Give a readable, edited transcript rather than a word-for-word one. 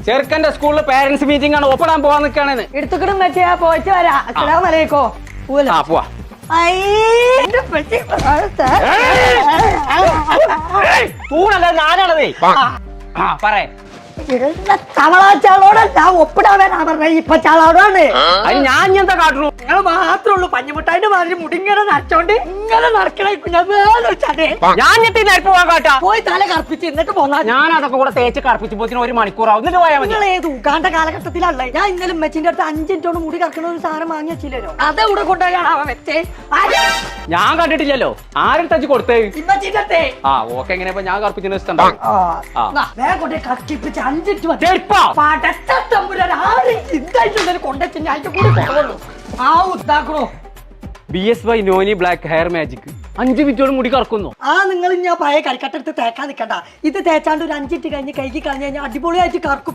ചെറുക്കന്റെ സ്കൂളിൽ parents meeting ആണ്, ഒപ്പിടാൻ പോവാൻ നിൽക്കുകയാണെന്ന്. എടുത്തുകിടും പറ്റിയാ പോയിട്ട് വരാം. അസ്സലാമു അലൈക്കും. ആ പോവാ. തൂണല്ല ഞാനാണതേ. ആ പറയേ. തവളാച്ചാളോടല്ല ഒപ്പിടാൻ വരാ പറഞ്ഞ ഇപ്പൊ ചാളോടാണ്. അത് ഞാൻ എന്താ കാട്ടുള്ളൂ? നിങ്ങൾ മാത്രമേ ഉള്ളൂ പഞ്ഞമുട്ടായിന്റെ മാതിരി മുടിങ്ങനെ നരച്ചോണ്ട് ഇങ്ങനെ നടക്കണേക്കും. ഞാൻ ഞെട്ടി നേരത്തെ പോകാൻ കാട്ടാ. പോയി തല കറുപ്പിച്ച് എന്നിട്ട് പോന്നാ. ഞാൻ അതൊക്കെ കൂടെ തേച്ച് കറുപ്പിച്ചപ്പോത്തിന് 1 മണിക്കൂറാവും. എന്നിട്ട് പോയാൽ മതി. നിങ്ങൾ ഏത് ഉഗാണ്ട കാലഘട്ടത്തിലല്ലേ? ഞാൻ ഇന്നലെ മെച്ചിന്റെ അടുത്ത് 5 മിനിറ്റോട് മുടി കറക്കണ ഒരു സാധനം വാങ്ങി വെച്ചില്ലല്ലോ. അതെവിടെ കൊണ്ടുപോയാണ് അവൻ വെച്ചേ? ഞാൻ കണ്ടിട്ടില്ലല്ലോ. ആരും തച്ച് കൊടുത്തേ? ഇമ്മച്ചിന്റെ അടുത്തേ. ആ ഓക്കെ. എങ്ങനെയാ ഞാൻ കറുപ്പിച്ചിട്ട് ഇഷ്ടണ്ടാവും. വേഗം കൊണ്ടേ കറക്കിപ്പിച്ച് 5 മിനിറ്റ് മതി. BSY noni black hair magic 5 മിനിറ്റോട് മുടി കറക്കുന്നു. നിങ്ങൾ ഞാൻ പഴയ കരിക്കട്ടെടുത്ത് തേക്കാൻ നിൽക്കണ്ട. ഇത് തേച്ചാണ്ട് ഒരു 5 മിനിറ്റ് കഴിഞ്ഞ് കഴുകി കളഞ്ഞു കഴിഞ്ഞാൽ അടിപൊളിയായിട്ട് കറക്കും.